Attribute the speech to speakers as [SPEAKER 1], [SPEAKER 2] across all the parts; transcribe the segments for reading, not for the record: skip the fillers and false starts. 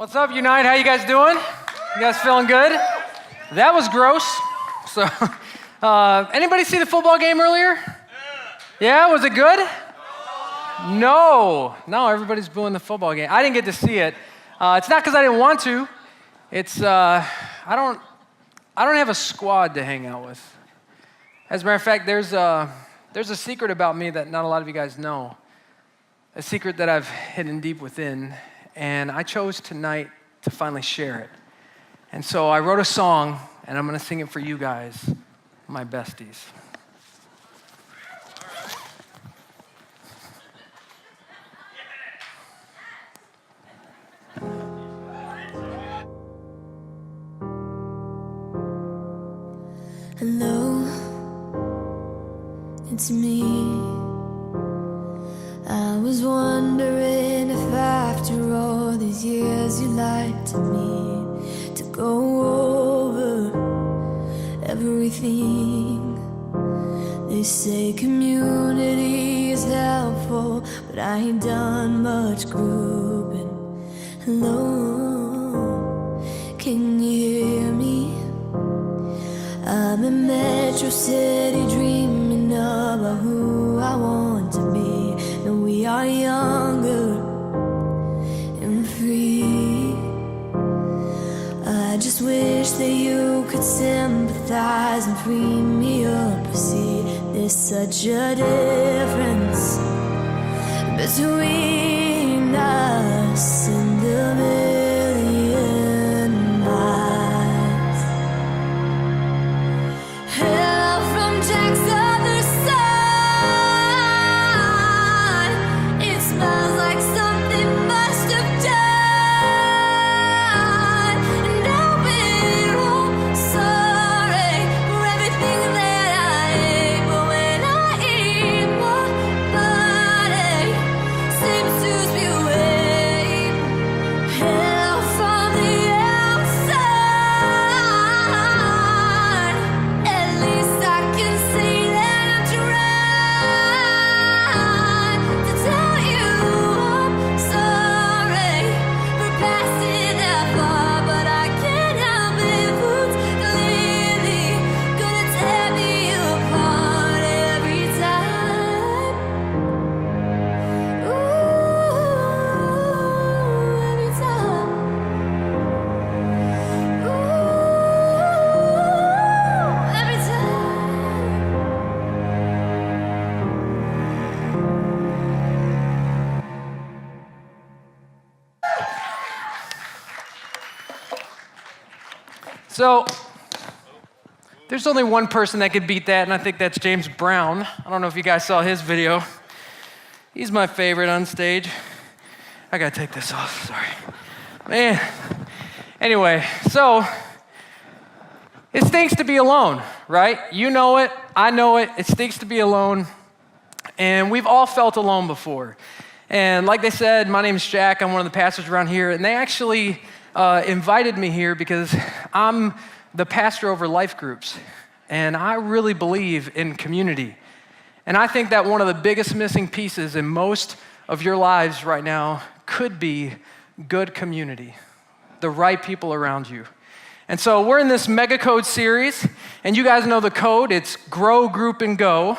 [SPEAKER 1] What's up, Unite? How you guys doing? You guys feeling good? That was gross. So, anybody see the football game earlier? Yeah, was it good? No, everybody's booing the football game. I didn't get to see it. It's not because I didn't want to. It's I don't have a squad to hang out with. As a matter of fact, there's a secret about me that not a lot of you guys know. A secret that I've hidden deep within, and I chose tonight to finally share it. And so I wrote a song, and I'm going to sing it for you guys, my besties.
[SPEAKER 2] Hello, it's me. I was wondering if after all these years you'd like to meet to go over everything. They say community is helpful, but I ain't done much grouping. Hello, can you hear me? I'm in Metro City dreaming about who I want to be. And we are younger and free. I just wish that you could sympathize and free me up to see there's such a difference between us and the million miles. Hello from Jack's other side. It smells like something must have died. And I've been all sorry for everything that I ate. But when I eat, my body seems to spew away. Hello from the outside. At least I can say that I'm trying to tell you I'm sorry for passing that far, but I can't help it. Who's clearly gonna tear me apart every time? Ooh, every time. Ooh, every time.
[SPEAKER 1] So, there's only one person that could beat that, and I think that's James Brown. I don't know if you guys saw his video. He's my favorite on stage. I gotta take this off, sorry. Man. Anyway, so, it stinks to be alone, right? You know it, I know it, it stinks to be alone. And we've all felt alone before. And like they said, my name is Jack, I'm one of the pastors around here, and they actually invited me here because I'm the pastor over life groups. And I really believe in community. And I think that one of the biggest missing pieces in most of your lives right now could be good community, the right people around you. And so we're in this Mega Code series, and you guys know the code. It's grow, group, and go.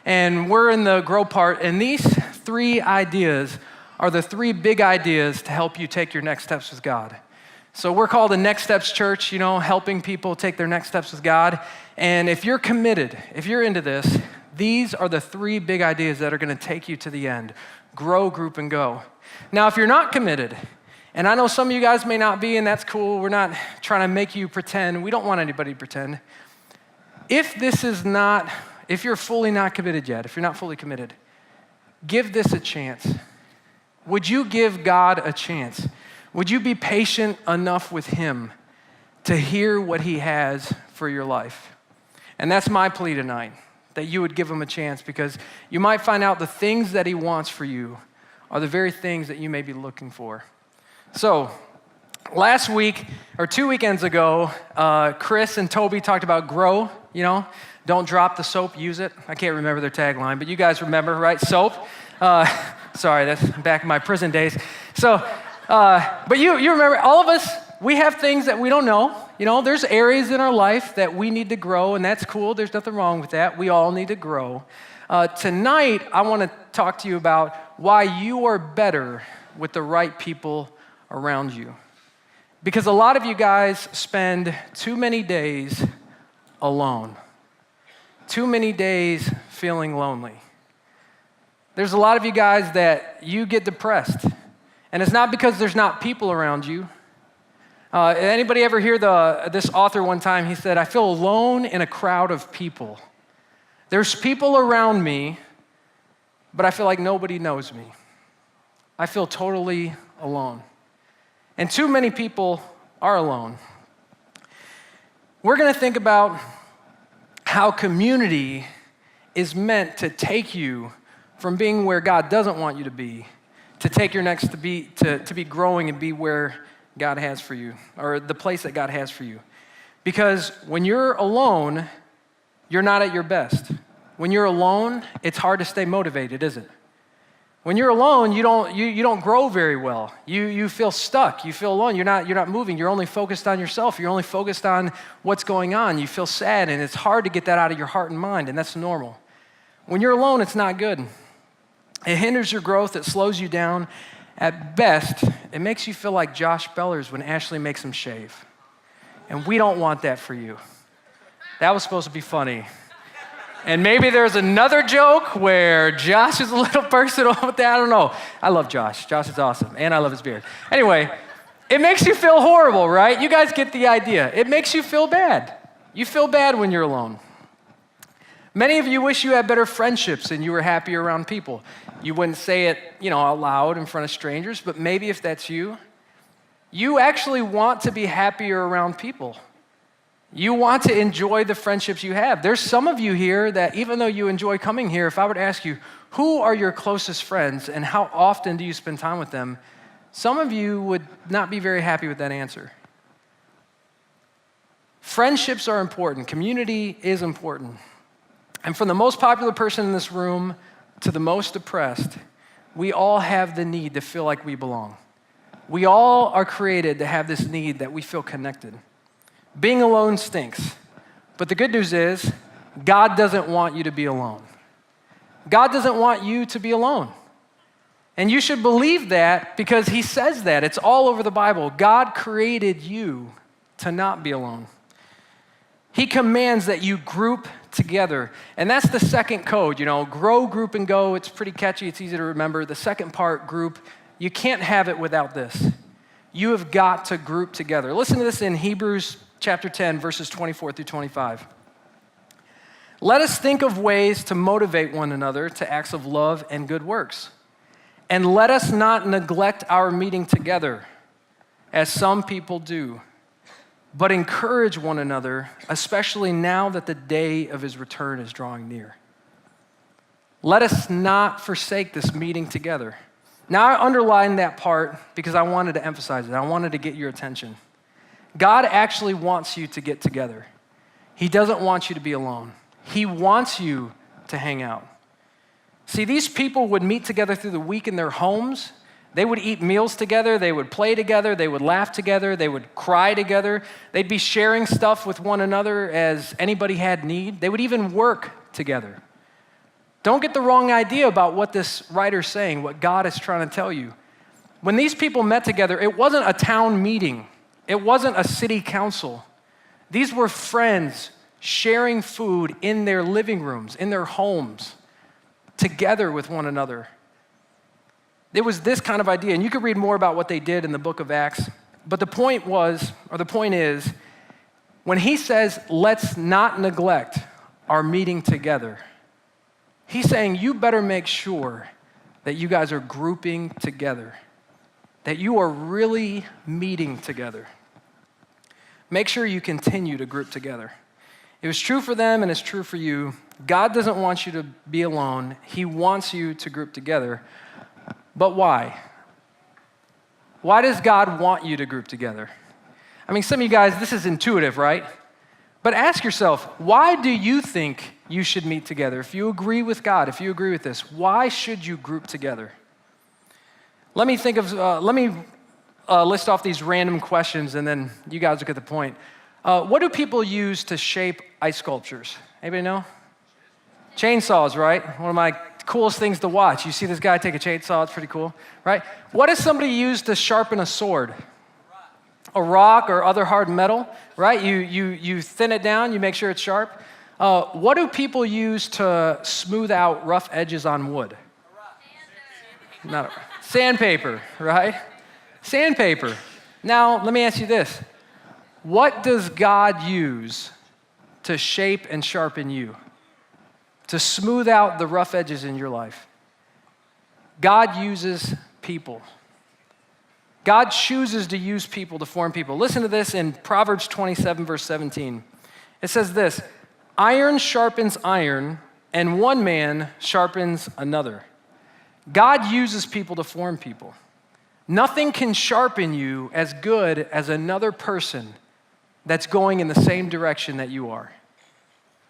[SPEAKER 1] And we're in the grow part, and these three ideas are the three big ideas to help you take your next steps with God. So we're called a Next Steps Church, helping people take their next steps with God. And if you're committed, if you're into this, these are the three big ideas that are gonna take you to the end. Grow, group, and go. Now, if you're not committed, and I know some of you guys may not be, and that's cool, we're not trying to make you pretend, we don't want anybody to pretend. If you're fully not committed yet, if you're not fully committed, give this a chance. Would you give God a chance? Would you be patient enough with Him to hear what He has for your life? And that's my plea tonight, that you would give Him a chance, because you might find out the things that He wants for you are the very things that you may be looking for. So, last week, or 2 weekends ago, Chris and Toby talked about grow, don't drop the soap, use it. I can't remember their tagline, but you guys remember, right? Soap. Sorry, that's back in my prison days. So But you remember, all of us, we have things that we don't know. You know, there's areas in our life that we need to grow, and that's cool. There's nothing wrong with that. We all need to grow. Tonight, I want to talk to you about why you are better with the right people around you. Because a lot of you guys spend too many days alone. Too many days feeling lonely. There's a lot of you guys that you get depressed. And it's not because there's not people around you. Anybody ever hear this author one time? He said, I feel alone in a crowd of people. There's people around me, but I feel like nobody knows me. I feel totally alone. And too many people are alone. We're going to think about how community is meant to take you from being where God doesn't want you to be, to take your next to be growing and be where God has for you, or the place that God has for you. Because when you're alone, you're not at your best. When you're alone, it's hard to stay motivated, isn't it? When you're alone, you don't grow very well. You feel stuck. You feel alone. You're not moving. You're only focused on yourself. You're only focused on what's going on. You feel sad, and it's hard to get that out of your heart and mind, and that's normal. When you're alone, it's not good. It hinders your growth. It slows you down. At best, it makes you feel like Josh Bellers when Ashley makes him shave. And we don't want that for you. That was supposed to be funny. And maybe there's another joke where Josh is a little personal with that. I don't know. I love Josh. Josh is awesome. And I love his beard. Anyway, it makes you feel horrible, right? You guys get the idea. It makes you feel bad. You feel bad when you're alone. Many of you wish you had better friendships and you were happier around people. You wouldn't say it, out loud in front of strangers, but maybe if that's you, you actually want to be happier around people. You want to enjoy the friendships you have. There's some of you here that even though you enjoy coming here, if I would ask you, who are your closest friends and how often do you spend time with them? Some of you would not be very happy with that answer. Friendships are important. Community is important. And from the most popular person in this room to the most depressed, we all have the need to feel like we belong. We all are created to have this need that we feel connected. Being alone stinks. But the good news is, God doesn't want you to be alone. God doesn't want you to be alone. And you should believe that because he says that. It's all over the Bible. God created you to not be alone. He commands that you group together. And that's the second code, grow, group, and go. It's pretty catchy. It's easy to remember. The second part, group, you can't have it without this. You have got to group together. Listen to this in Hebrews chapter 10, verses 24 through 25. Let us think of ways to motivate one another to acts of love and good works. And let us not neglect our meeting together, as some people do, but encourage one another, especially now that the day of his return is drawing near. Let us not forsake this meeting together. Now, I underlined that part because I wanted to emphasize it. I wanted to get your attention. God actually wants you to get together. He doesn't want you to be alone. He wants you to hang out. See, these people would meet together through the week in their homes. They would eat meals together. They would play together. They would laugh together. They would cry together. They'd be sharing stuff with one another as anybody had need. They would even work together. Don't get the wrong idea about what this writer's saying, what God is trying to tell you. When these people met together, it wasn't a town meeting. It wasn't a city council. These were friends sharing food in their living rooms, in their homes, together with one another. It was this kind of idea, and you could read more about what they did in the book of Acts, but the point is, when he says, let's not neglect our meeting together, he's saying you better make sure that you guys are grouping together, that you are really meeting together. Make sure you continue to group together. It was true for them and it's true for you. God doesn't want you to be alone. He wants you to group together. But why? Why does God want you to group together? I mean, some of you guys, this is intuitive, right? But ask yourself, why do you think you should meet together? If you agree with God, if you agree with this, why should you group together? Let me list off these random questions, and then you guys will get the point. What do people use to shape ice sculptures? Anybody know? Chainsaws, right? One of my coolest things to watch. You see this guy take a chainsaw, it's pretty cool, right? What does somebody use to sharpen a sword? A rock or other hard metal, right? You thin it down, you make sure it's sharp. What do people use to smooth out rough edges on wood? Sandpaper, right? Sandpaper. Now, let me ask you this. What does God use to shape and sharpen you? To smooth out the rough edges in your life? God uses people. God chooses to use people to form people. Listen to this in Proverbs 27, verse 17. It says this, iron sharpens iron, and one man sharpens another. God uses people to form people. Nothing can sharpen you as good as another person that's going in the same direction that you are.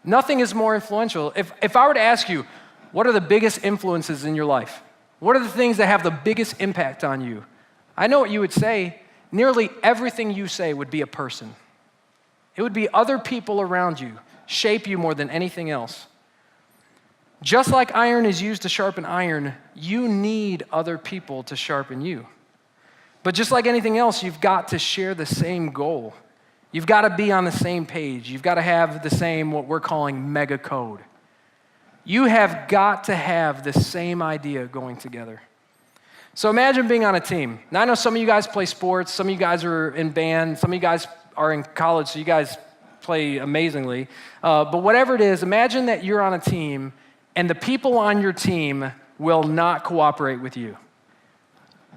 [SPEAKER 1] Nothing is more influential. If I were to ask you, what are the biggest influences in your life? What are the things that have the biggest impact on you? I know what you would say. Nearly everything you say would be a person. It would be other people around you, shape you more than anything else. Just like iron is used to sharpen iron, you need other people to sharpen you. But just like anything else, you've got to share the same goal. You've got to be on the same page. You've got to have the same, what we're calling mega code. You have got to have the same idea going together. So imagine being on a team. Now I know some of you guys play sports, some of you guys are in band, some of you guys are in college, so you guys play amazingly. But whatever it is, imagine that you're on a team and the people on your team will not cooperate with you.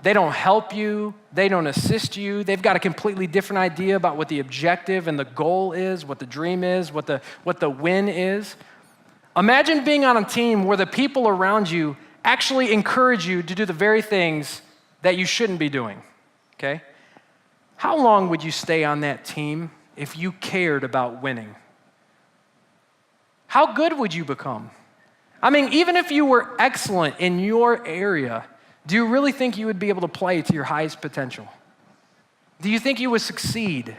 [SPEAKER 1] They don't help you, they don't assist you, they've got a completely different idea about what the objective and the goal is, what the dream is, what the win is. Imagine being on a team where the people around you actually encourage you to do the very things that you shouldn't be doing, okay? How long would you stay on that team if you cared about winning? How good would you become? I mean, even if you were excellent in your area, do you really think you would be able to play to your highest potential? Do you think you would succeed?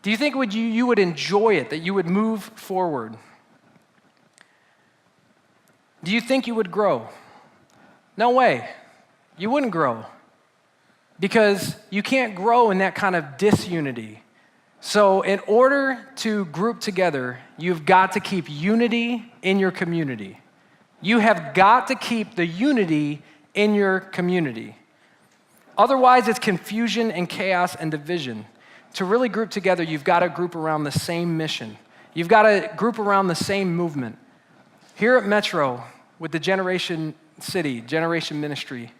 [SPEAKER 1] Do you think you would enjoy it, that you would move forward? Do you think you would grow? No way. You wouldn't grow because you can't grow in that kind of disunity. So in order to group together, you've got to keep unity in your community. You have got to keep the unity in your community. Otherwise, it's confusion and chaos and division. To really group together, you've got to group around the same mission. You've got to group around the same movement. Here at Metro, with the Generation City, Generation Ministry,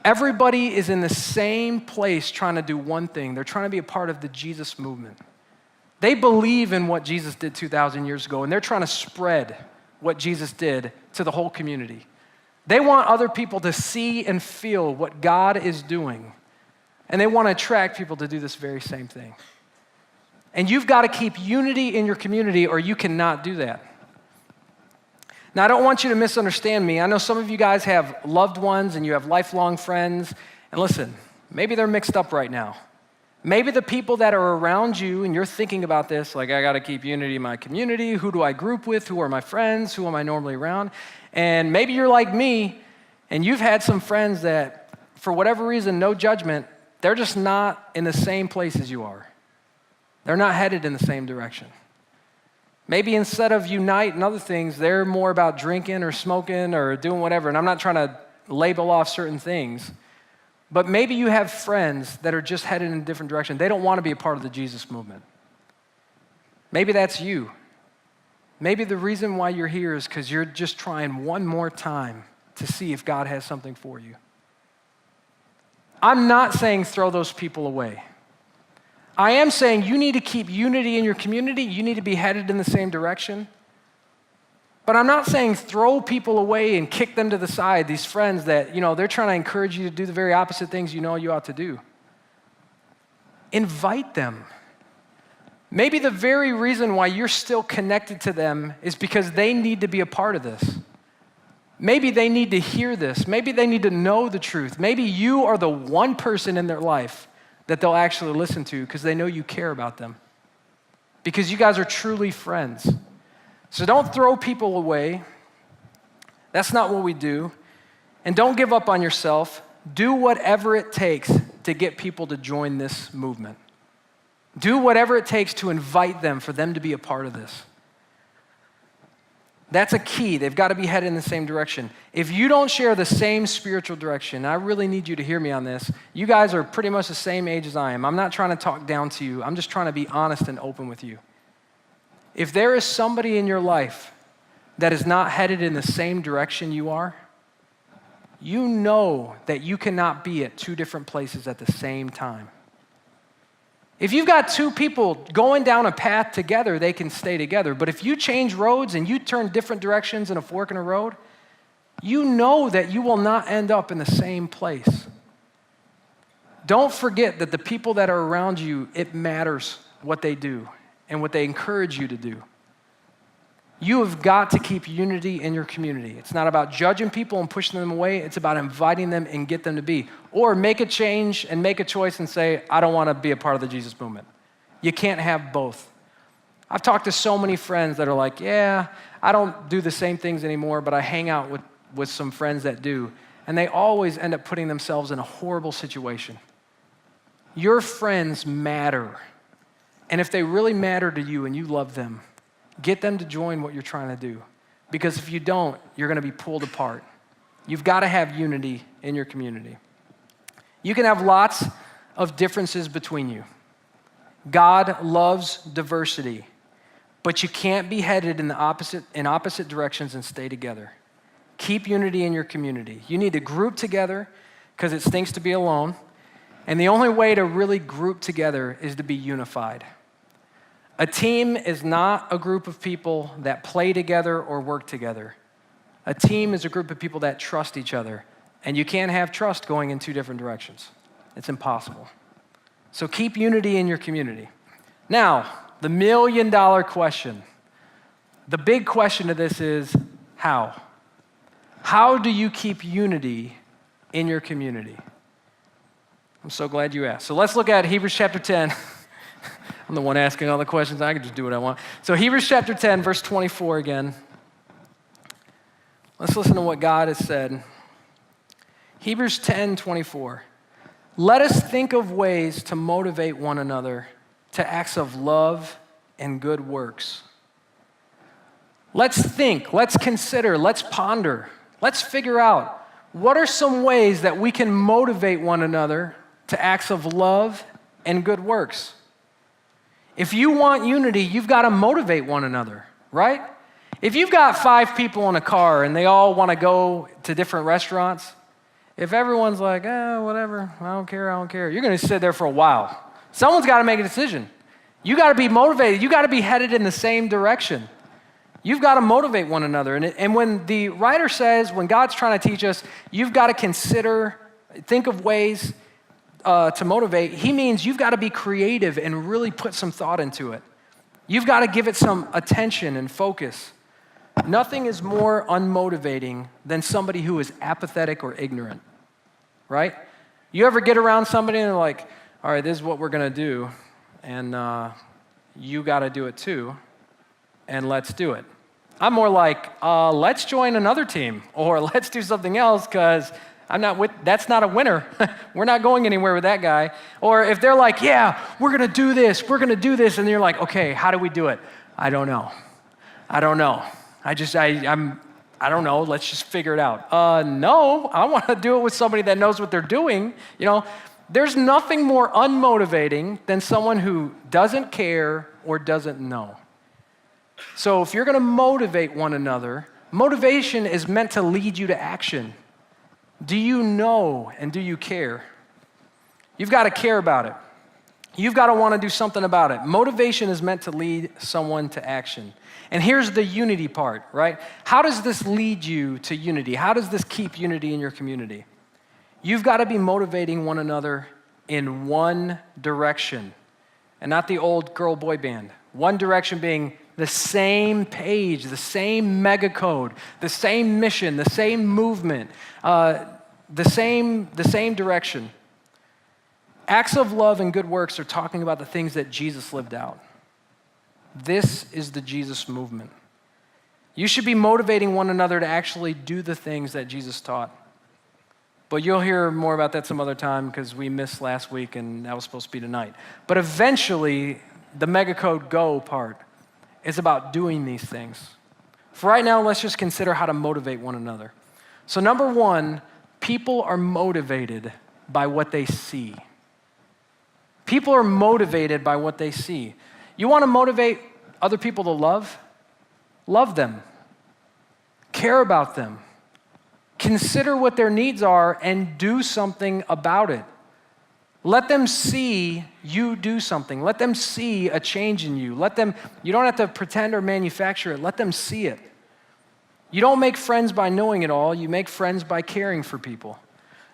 [SPEAKER 1] everybody is in the same place trying to do one thing. They're trying to be a part of the Jesus movement. They believe in what Jesus did 2,000 years ago, and they're trying to spread what Jesus did to the whole community. They want other people to see and feel what God is doing, and they want to attract people to do this very same thing. And you've got to keep unity in your community, or you cannot do that. Now, I don't want you to misunderstand me. I know some of you guys have loved ones and you have lifelong friends. And listen, maybe they're mixed up right now. Maybe the people that are around you and you're thinking about this, like, I got to keep unity in my community. Who do I group with? Who are my friends? Who am I normally around? And maybe you're like me and you've had some friends that, for whatever reason, no judgment, they're just not in the same place as you are. They're not headed in the same direction. Maybe instead of unite and other things, they're more about drinking or smoking or doing whatever. And I'm not trying to label off certain things. But maybe you have friends that are just headed in a different direction. They don't want to be a part of the Jesus movement. Maybe that's you. Maybe the reason why you're here is because you're just trying one more time to see if God has something for you. I'm not saying throw those people away. I am saying you need to keep unity in your community. You need to be headed in the same direction. But I'm not saying throw people away and kick them to the side, these friends that, they're trying to encourage you to do the very opposite things you know you ought to do. Invite them. Maybe the very reason why you're still connected to them is because they need to be a part of this. Maybe they need to hear this. Maybe they need to know the truth. Maybe you are the one person in their life that they'll actually listen to because they know you care about them. Because you guys are truly friends. So don't throw people away. That's not what we do. And don't give up on yourself. Do whatever it takes to get people to join this movement. Do whatever it takes to invite them, for them to be a part of this. That's a key. They've got to be headed in the same direction. If you don't share the same spiritual direction, I really need you to hear me on this. You guys are pretty much the same age as I am. I'm not trying to talk down to you. I'm just trying to be honest and open with you. If there is somebody in your life that is not headed in the same direction you are, you know that you cannot be at two different places at the same time. If you've got two people going down a path together, they can stay together. But if you change roads and you turn different directions in a fork in a road, you know that you will not end up in the same place. Don't forget that the people that are around you, it matters what they do and what they encourage you to do. You have got to keep unity in your community. It's not about judging people and pushing them away. It's about inviting them and get them to be. Or make a change and make a choice and say, I don't want to be a part of the Jesus movement. You can't have both. I've talked to so many friends that are like, yeah, I don't do the same things anymore, but I hang out with some friends that do. And they always end up putting themselves in a horrible situation. Your friends matter. And if they really matter to you and you love them, get them to join what you're trying to do. Because if you don't, you're going to be pulled apart. You've got to have unity in your community. You can have lots of differences between you. God loves diversity, but you can't be headed in opposite directions and stay together. Keep unity in your community. You need to group together because it stinks to be alone. And the only way to really group together is to be unified. A team is not a group of people that play together or work together. A team is a group of people that trust each other. And you can't have trust going in two different directions. It's impossible. So keep unity in your community. Now, the $1 million question. The big question of this is how? How do you keep unity in your community? I'm so glad you asked. So let's look at Hebrews chapter 10. I'm the one asking all the questions. I can just do what I want. So Hebrews chapter 10, verse 24 again. Let's listen to what God has said. Hebrews 10:24. Let us think of ways to motivate one another to acts of love and good works. Let's think, let's consider, let's ponder, let's figure out what are some ways that we can motivate one another to acts of love and good works. If you want unity, you've got to motivate one another, right? If you've got 5 people in a car and they all want to go to different restaurants, if everyone's like, whatever, I don't care, you're going to sit there for a while. Someone's got to make a decision. You got to be motivated. You got to be headed in the same direction. You've got to motivate one another. And when the writer says, when God's trying to teach us, you've got to consider, think of ways to motivate, he means you've got to be creative and really put some thought into it. You've got to give it some attention and focus. Nothing is more unmotivating than somebody who is apathetic or ignorant, right? You ever get around somebody and they're like, all right, this is what we're going to do, and you got to do it too, and let's do it. I'm more like, let's join another team, or let's do something else because that's not a winner. We're not going anywhere with that guy. Or if they're like, yeah, we're going to do this, and you're like, okay, how do we do it? I don't know. I don't know, let's just figure it out. No, I want to do it with somebody that knows what they're doing. You know, there's nothing more unmotivating than someone who doesn't care or doesn't know. So if you're going to motivate one another, motivation is meant to lead you to action. Do you know and do you care? You've got to care about it. You've got to want to do something about it. Motivation is meant to lead someone to action. And here's the unity part, right? How does this lead you to unity? How does this keep unity in your community? You've got to be motivating one another in one direction, and not the old girl boy band. One direction being the same page, the same mega code, the same mission, the same movement, the same direction. Acts of love and good works are talking about the things that Jesus lived out. This is the Jesus movement. You should be motivating one another to actually do the things that Jesus taught. But you'll hear more about that some other time because we missed last week and that was supposed to be tonight. But eventually, the megacode go part is about doing these things. For right now, let's just consider how to motivate one another. So number one, people are motivated by what they see. People are motivated by what they see. You want to motivate other people to love? Love them. Care about them. Consider what their needs are and do something about it. Let them see you do something. Let them see a change in you. You don't have to pretend or manufacture it. Let them see it. You don't make friends by knowing it all. You make friends by caring for people.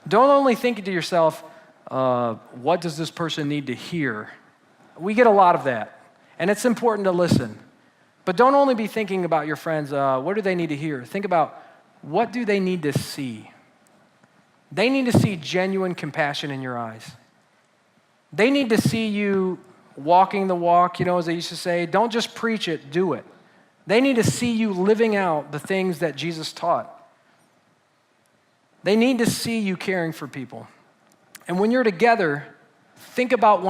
[SPEAKER 1] Don't only think to yourself, what does this person need to hear? We get a lot of that, and it's important to listen. But don't only be thinking about your friends, what do they need to hear? Think about, what do they need to see? They need to see genuine compassion in your eyes. They need to see you walking the walk, as they used to say. Don't just preach it, do it. They need to see you living out the things that Jesus taught. They need to see you caring for people. And when you're together, think about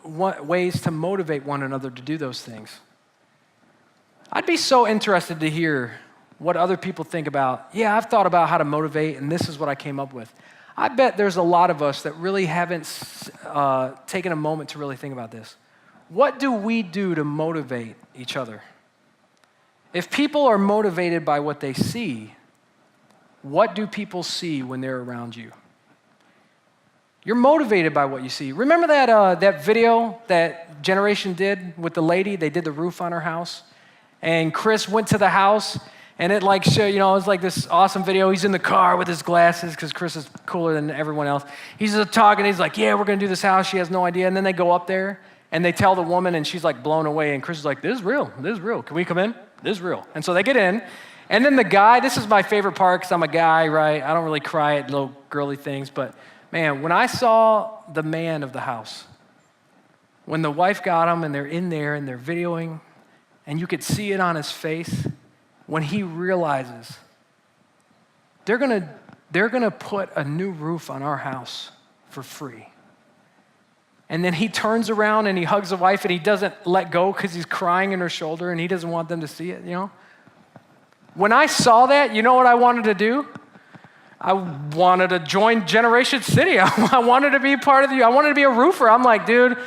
[SPEAKER 1] ways to motivate one another to do those things. I'd be so interested to hear what other people think about, I've thought about how to motivate, and this is what I came up with. I bet there's a lot of us that really haven't taken a moment to really think about this. What do we do to motivate each other? If people are motivated by what they see, what do people see when they're around you? You're motivated by what you see. Remember that video that Generation did with the lady? They did the roof on her house. And Chris went to the house, and it it was like this awesome video. He's in the car with his glasses because Chris is cooler than everyone else. He's just talking. He's like, we're going to do this house. She has no idea. And then they go up there, and they tell the woman, and she's like blown away. And Chris is like, this is real. This is real. Can we come in? This is real. And so they get in. And then the guy, this is my favorite part because I'm a guy, right? I don't really cry at little girly things. But, man, when I saw the man of the house, when the wife got him and they're in there and they're videoing, and you could see it on his face, when he realizes they're gonna put a new roof on our house for free. And then he turns around and he hugs the wife and he doesn't let go because he's crying in her shoulder and he doesn't want them to see it, When I saw that, you know what I wanted to do? I wanted to join Generation City. I wanted to be part of I wanted to be a roofer. I'm like, dude,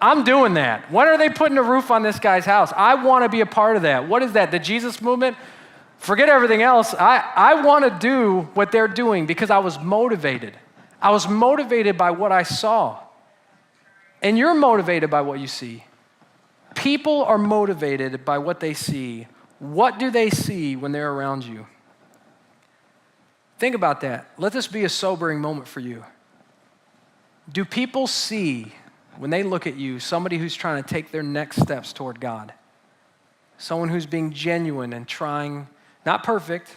[SPEAKER 1] I'm doing that. When are they putting a roof on this guy's house? I want to be a part of that. What is that, the Jesus movement? Forget everything else. I want to do what they're doing because I was motivated. I was motivated by what I saw. And you're motivated by what you see. People are motivated by what they see. What do they see when they're around you? Think about that. Let this be a sobering moment for you. Do people see, when they look at you, somebody who's trying to take their next steps toward God? Someone who's being genuine and trying, not perfect.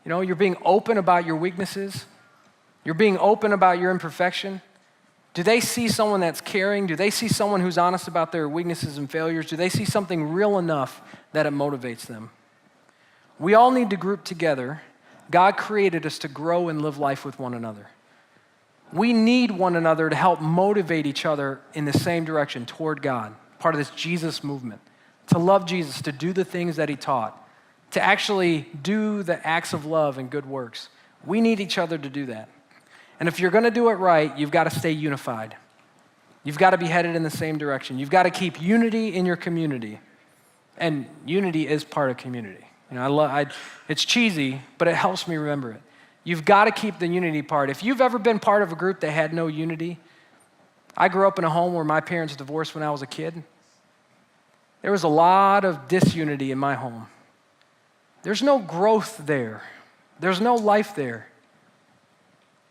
[SPEAKER 1] You're being open about your weaknesses. You're being open about your imperfection. Do they see someone that's caring? Do they see someone who's honest about their weaknesses and failures? Do they see something real enough that it motivates them? We all need to group together. God created us to grow and live life with one another. We need one another to help motivate each other in the same direction toward God, part of this Jesus movement, to love Jesus, to do the things that he taught, to actually do the acts of love and good works. We need each other to do that. And if you're going to do it right, you've got to stay unified. You've got to be headed in the same direction. You've got to keep unity in your community. And unity is part of community. It's cheesy, but it helps me remember it. You've got to keep the unity part. If you've ever been part of a group that had no unity, I grew up in a home where my parents divorced when I was a kid. There was a lot of disunity in my home. There's no growth there. There's no life there.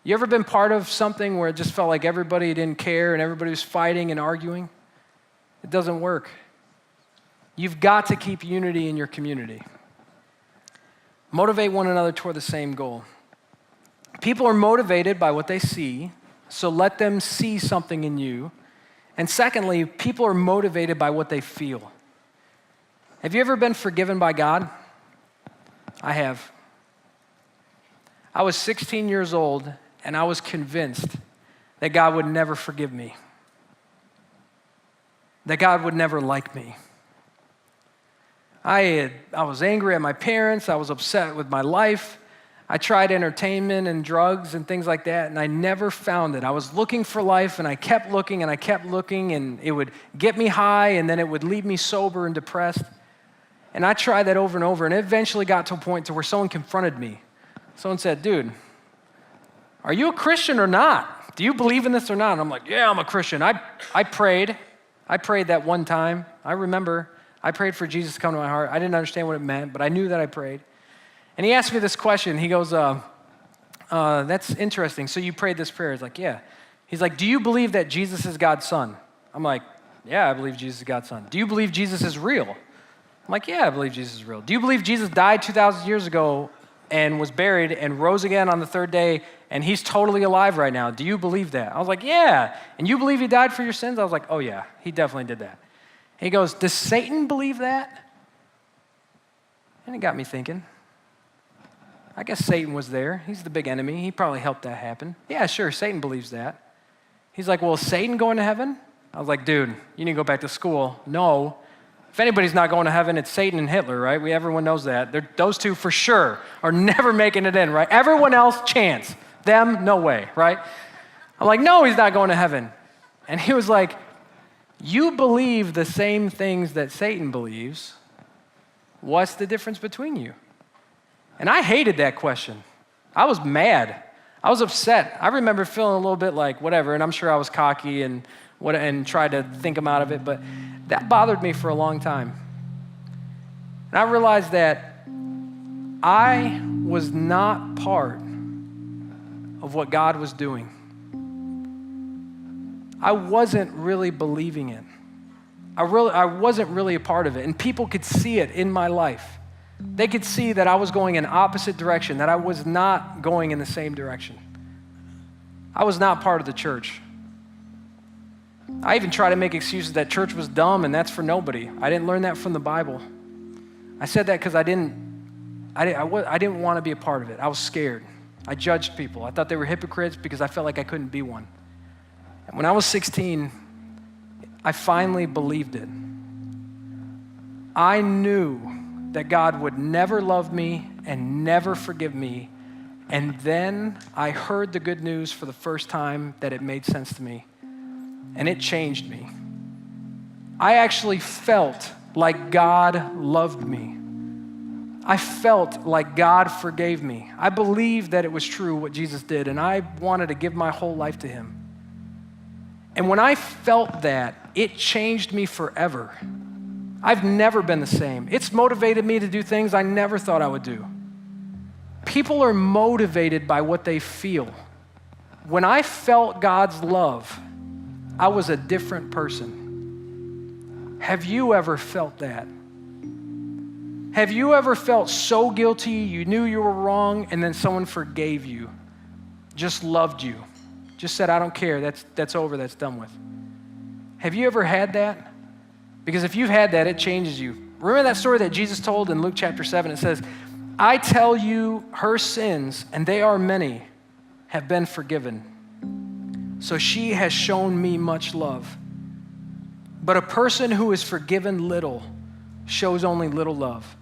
[SPEAKER 1] You ever been part of something where it just felt like everybody didn't care and everybody was fighting and arguing? It doesn't work. You've got to keep unity in your community. Motivate one another toward the same goal. People are motivated by what they see, so let them see something in you. And secondly, people are motivated by what they feel. Have you ever been forgiven by God? I have. I was 16 years old, and I was convinced that God would never forgive me, that God would never like me. I was angry at my parents. I was upset with my life. I tried entertainment and drugs and things like that, and I never found it. I was looking for life, and I kept looking, and it would get me high, and then it would leave me sober and depressed. And I tried that over and over, and it eventually got to a point to where someone confronted me. Someone said, "Dude, are you a Christian or not? Do you believe in this or not?" And I'm like, "Yeah, I'm a Christian. I prayed. I prayed that one time. I remember I prayed for Jesus to come to my heart. I didn't understand what it meant, but I knew that I prayed." And he asked me this question. He goes, "That's interesting. So you prayed this prayer?" He's like, "Yeah." He's like, "Do you believe that Jesus is God's son?" I'm like, "Yeah, I believe Jesus is God's son." "Do you believe Jesus is real?" I'm like, "Yeah, I believe Jesus is real." "Do you believe Jesus died 2,000 years ago and was buried and rose again on the third day, and he's totally alive right now? Do you believe that?" I was like, "Yeah." "And you believe he died for your sins?" I was like, "Oh yeah, he definitely did that." He goes, "Does Satan believe that?" And it got me thinking. I guess Satan was there. He's the big enemy. He probably helped that happen. Yeah, sure, Satan believes that. He's like, "Well, is Satan going to heaven?" I was like, "Dude, you need to go back to school." No. If anybody's not going to heaven, it's Satan and Hitler, right? Everyone knows that. Those two for sure are never making it in, right? Everyone else, chance. Them, no way, right? I'm like, "No, he's not going to heaven." And he was like, "You believe the same things that Satan believes. What's the difference between you?" And I hated that question. I was mad. I was upset. I remember feeling a little bit like whatever, and I'm sure I was cocky and tried to think him out of it, but that bothered me for a long time. And I realized that I was not part of what God was doing. I wasn't really believing it. I wasn't really a part of it, and people could see it in my life. They could see that I was going in opposite direction, that I was not going in the same direction. I was not part of the church. I even tried to make excuses that church was dumb and that's for nobody. I didn't learn that from the Bible. I said that because I didn't want to be a part of it. I was scared. I judged people. I thought they were hypocrites because I felt like I couldn't be one. And when I was 16, I finally believed it. I knew that God would never love me and never forgive me. And then I heard the good news for the first time that it made sense to me. And it changed me. I actually felt like God loved me. I felt like God forgave me. I believed that it was true what Jesus did, and I wanted to give my whole life to him. And when I felt that, it changed me forever. I've never been the same. It's motivated me to do things I never thought I would do. People are motivated by what they feel. When I felt God's love, I was a different person. Have you ever felt that? Have you ever felt so guilty you knew you were wrong and then someone forgave you, just loved you, just said, "I don't care, that's over, that's done with"? Have you ever had that? Because if you've had that, it changes you. Remember that story that Jesus told in Luke chapter 7? It says, "I tell you, her sins, and they are many, have been forgiven. So she has shown me much love. But a person who is forgiven little shows only little love."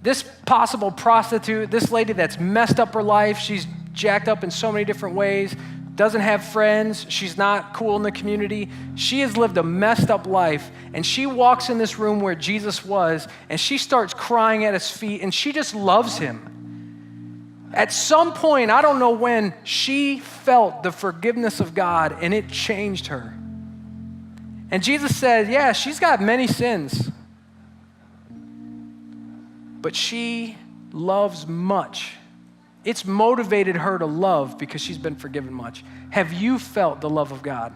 [SPEAKER 1] This possible prostitute, this lady that's messed up her life, she's jacked up in so many different ways, doesn't have friends, she's not cool in the community. She has lived a messed up life, and she walks in this room where Jesus was, and she starts crying at his feet, and she just loves him. At some point, I don't know when, she felt the forgiveness of God, and it changed her. And Jesus said, "Yeah, she's got many sins, but she loves much." It's motivated her to love because she's been forgiven much. Have you felt the love of God?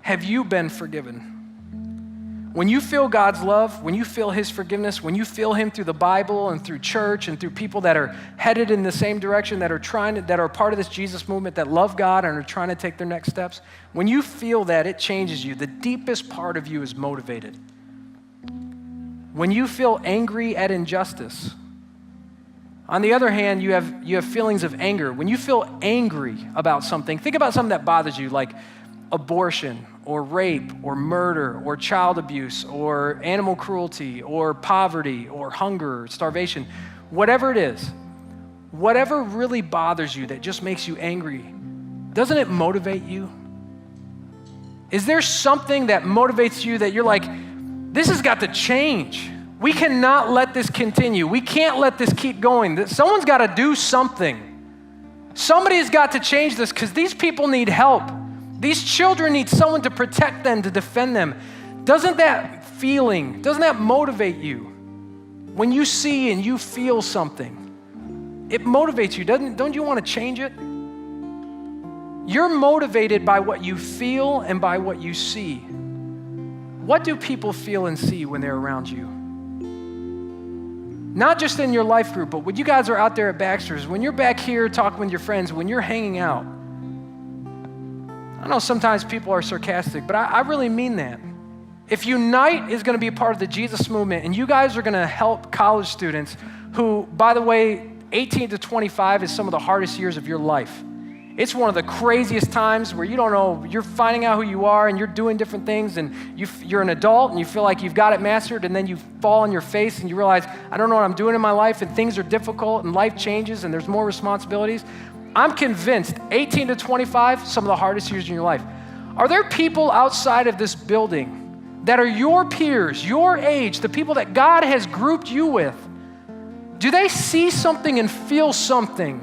[SPEAKER 1] Have you been forgiven? When you feel God's love, when you feel his forgiveness, when you feel him through the Bible and through church and through people that are headed in the same direction, that are part of this Jesus movement, that love God and are trying to take their next steps, when you feel that, it changes you. The deepest part of you is motivated. When you feel angry at injustice, on the other hand, you have feelings of anger. When you feel angry about something, think about something that bothers you, like abortion or rape or murder or child abuse or animal cruelty or poverty or hunger or starvation, whatever it is, whatever really bothers you that just makes you angry, doesn't it motivate you? Is there something that motivates you that you're like, this has got to change? We cannot let this continue. We can't let this keep going. Someone's got to do something. Somebody's got to change this because these people need help. These children need someone to protect them, to defend them. Doesn't that motivate you? When you see and you feel something, it motivates you. Don't you want to change it? You're motivated by what you feel and by what you see. What do people feel and see when they're around you? Not just in your life group, but when you guys are out there at Baxter's, when you're back here talking with your friends, when you're hanging out. I know sometimes people are sarcastic, but I really mean that. If Unite is going to be a part of the Jesus movement, and you guys are going to help college students who, by the way, 18 to 25 is some of the hardest years of your life. It's one of the craziest times where you don't know, you're finding out who you are and you're doing different things and you're an adult and you feel like you've got it mastered, and then you fall on your face and you realize, I don't know what I'm doing in my life, and things are difficult and life changes and there's more responsibilities. I'm convinced 18 to 25, some of the hardest years in your life. Are there people outside of this building that are your peers, your age, the people that God has grouped you with? Do they see something and feel something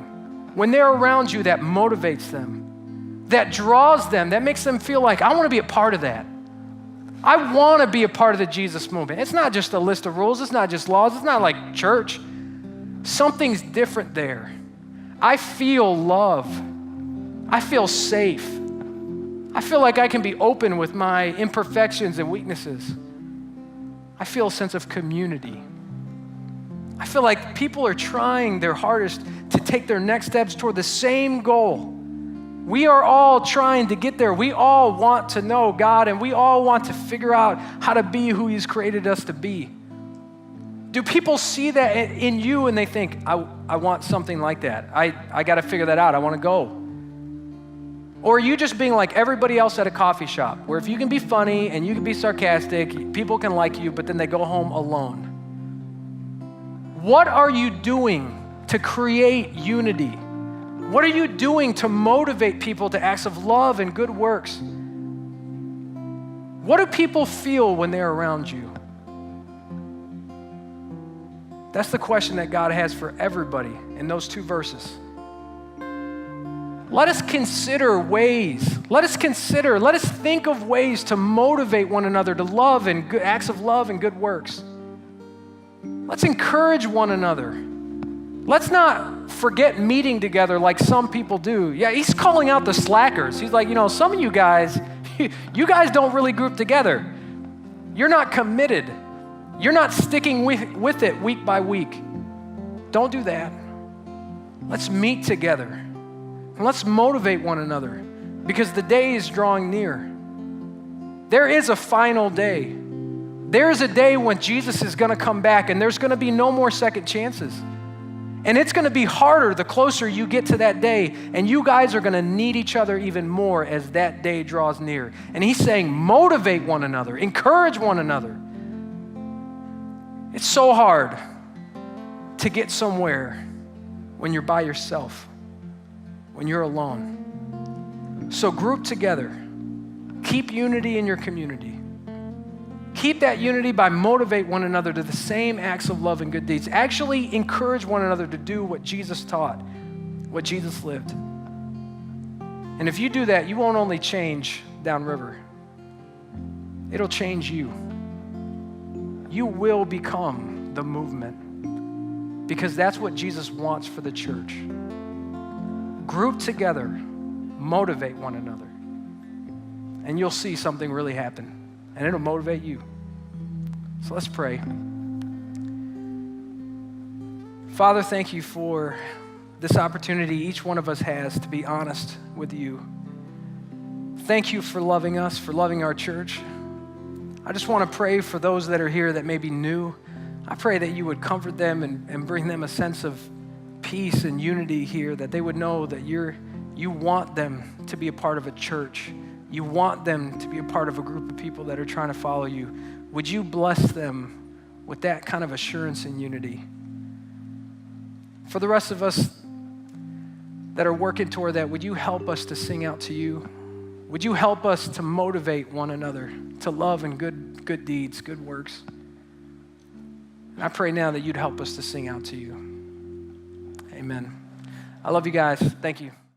[SPEAKER 1] when they're around you that motivates them, that draws them, that makes them feel like, I want to be a part of that? I want to be a part of the Jesus movement. It's not just a list of rules. It's not just laws. It's not like church. Something's different there. I feel love. I feel safe. I feel like I can be open with my imperfections and weaknesses. I feel a sense of community. I feel like people are trying their hardest to take their next steps toward the same goal. We are all trying to get there. We all want to know God, and we all want to figure out how to be who He's created us to be. Do people see that in you and they think, I want something like that? I got to figure that out. I want to go. Or are you just being like everybody else at a coffee shop, where if you can be funny and you can be sarcastic, people can like you, but then they go home alone? What are you doing to create unity? What are you doing to motivate people to acts of love and good works? What do people feel when they're around you? That's the question that God has for everybody in those two verses. Let us consider ways, let us think of ways to motivate one another to love and good acts of love and good works. Let's encourage one another. Let's not forget meeting together like some people do. Yeah, he's calling out the slackers. He's like, some of you guys don't really group together. You're not committed. You're not sticking with it week by week. Don't do that. Let's meet together. And let's motivate one another, because the day is drawing near. There is a final day. There is a day when Jesus is going to come back, and there's going to be no more second chances. And it's going to be harder the closer you get to that day, and you guys are going to need each other even more as that day draws near. And he's saying, motivate one another, encourage one another. It's so hard to get somewhere when you're by yourself, when you're alone. So group together. Keep unity in your community. Keep that unity by motivate one another to the same acts of love and good deeds. Actually encourage one another to do what Jesus taught, what Jesus lived. And if you do that, you won't only change downriver. It'll change you. You will become the movement, because that's what Jesus wants for the church. Group together, motivate one another, and you'll see something really happen, and it'll motivate you. So let's pray. Father, thank you for this opportunity each one of us has to be honest with you. Thank you for loving us, for loving our church. I just want to pray for those that are here that may be new. I pray that you would comfort them and bring them a sense of peace and unity here, that they would know that you want them to be a part of a church. You want them to be a part of a group of people that are trying to follow you. Would you bless them with that kind of assurance and unity? For the rest of us that are working toward that, would you help us to sing out to you? Would you help us to motivate one another to love and good deeds, good works? And I pray now that you'd help us to sing out to you. Amen. I love you guys. Thank you.